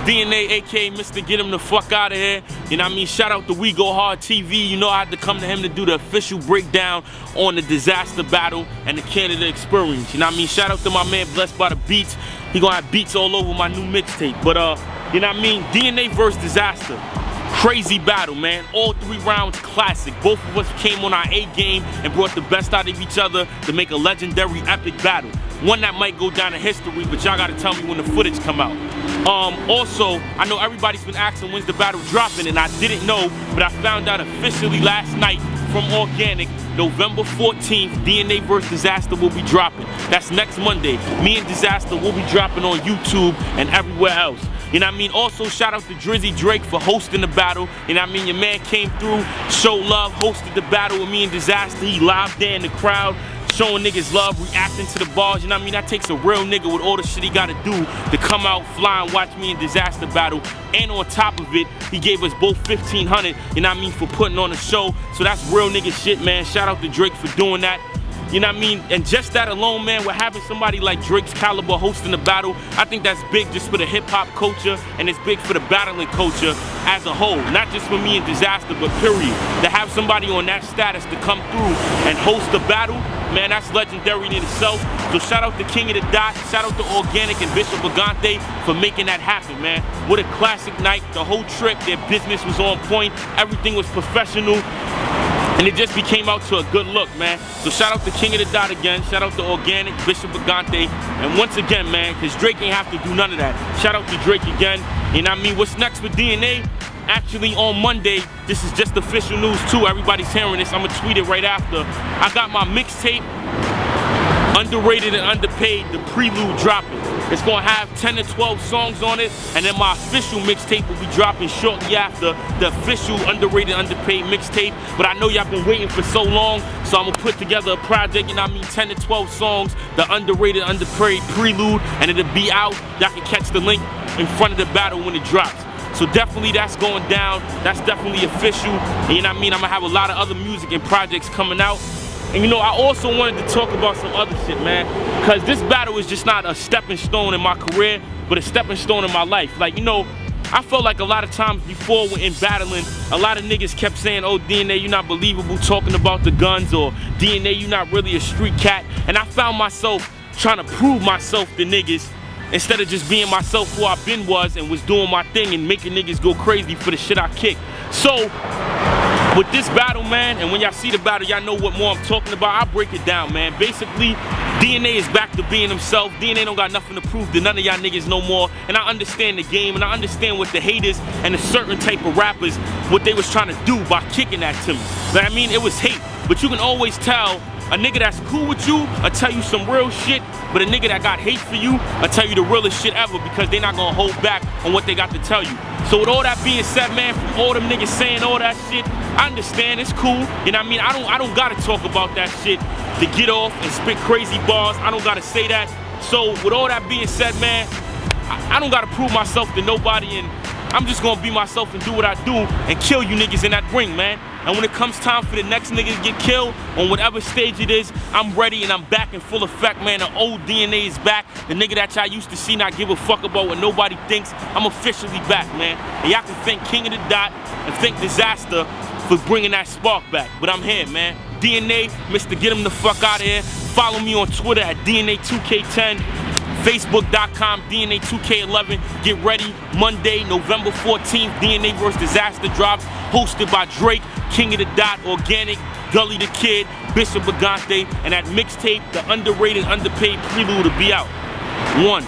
DNA, aka Mr. Get Him the Fuck Out of Here. You know what I mean? Shout out to We Go Hard TV. You know I had to come to him to do the official breakdown on the disaster battle and the Canada experience. You know what I mean? Shout out to my man Blessed by the Beats. He gonna have beats all over my new mixtape. But you know what I mean? DNA versus Disaster. Crazy battle, man. All 3 rounds classic. Both of us came on our A game and brought the best out of each other to make a legendary epic battle. One that might go down in history, but y'all gotta tell me when the footage come out. Also, I know everybody's been asking when's the battle dropping, and I didn't know, but I found out officially last night from Organic, November 14th, DNA vs. Disaster will be dropping. That's next Monday. Me and Disaster will be dropping on YouTube and everywhere else. You know what I mean? Also, shout out to Drizzy Drake for hosting the battle. You know what I mean? Your man came through, showed love, hosted the battle with me and Disaster. He live there in the crowd, showing niggas love, reacting to the bars. You know what I mean? That takes a real nigga with all the shit he gotta do to come out, fly, and watch me and Disaster battle. And on top of it, he gave us both $1,500, you know what I mean, for putting on the show. So that's real nigga shit, man. Shout out to Drake for doing that. You know what I mean? And just that alone, man, with having somebody like Drake's caliber hosting the battle, I think that's big just for the hip-hop culture, and it's big for the battling culture as a whole. Not just for me and Disaster, but period. To have somebody on that status to come through and host the battle, man, that's legendary in itself. So shout out to King of the Dot, shout out to Organic and Bishop Agante for making that happen, man. What a classic night. The whole trip, their business was on point. Everything was professional. And it just became out to a good look, man. So shout out to King of the Dot again. Shout out to Organic, Bishop Agante. And once again, man, because Drake ain't have to do none of that. Shout out to Drake again. You know what I mean? What's next for DNA? Actually, on Monday, this is just official news too. Everybody's hearing this. I'm going to tweet it right after. I got my mixtape, Underrated and Underpaid, the prelude dropping. It's gonna have 10 to 12 songs on it, and then my official mixtape will be dropping shortly after the official Underrated Underpaid mixtape. But I know y'all been waiting for so long, so I'm gonna put together a project, you know what I mean, 10 to 12 songs, the Underrated Underpaid prelude, and it'll be out. Y'all can catch the link in front of the battle when it drops. So definitely that's going down. That's definitely official. And you know what I mean? I'm gonna have a lot of other music and projects coming out. And you know, I also wanted to talk about some other shit, man, because this battle is just not a stepping stone in my career, but a stepping stone in my life. Like, you know, I felt like a lot of times before in battling, a lot of niggas kept saying, oh, DNA, you're not believable talking about the guns, or DNA, you're not really a street cat. And I found myself trying to prove myself to niggas instead of just being myself who I been was and was doing my thing and making niggas go crazy for the shit I kick. So, with this battle, man, and when y'all see the battle, y'all know what more I'm talking about. I'll break it down, man. Basically, DNA is back to being himself. DNA don't got nothing to prove to none of y'all niggas no more. And I understand the game, and I understand what the haters and the certain type of rappers, what they was trying to do by kicking that to me. But I mean, it was hate. But you can always tell a nigga that's cool with you, I'll tell you some real shit, but a nigga that got hate for you, I'll tell you the realest shit ever, because they not gonna hold back on what they got to tell you. So with all that being said, man, from all them niggas saying all that shit, I understand, it's cool. You know what I mean? I don't gotta talk about that shit to get off and spit crazy bars. I don't gotta say that. So with all that being said, man, I don't gotta prove myself to nobody, and I'm just gonna be myself and do what I do and kill you niggas in that ring, man. And when it comes time for the next nigga to get killed on whatever stage it is, I'm ready and I'm back in full effect, man. The old DNA is back. The nigga that y'all used to see not give a fuck about what nobody thinks, I'm officially back, man. And y'all can thank King of the Dot and thank Disaster for bringing that spark back. But I'm here, man. DNA, Mr. Get Him the Fuck Out of Here. Follow me on Twitter at DNA2K10. Facebook.com, DNA2K11. Get ready, Monday, November 14th, DNA vs. Disaster drops, hosted by Drake, King of the Dot, Organic, Gully the Kid, Bishop Agante, and that mixtape, the Underrated Underpaid prelude, to be out. 1.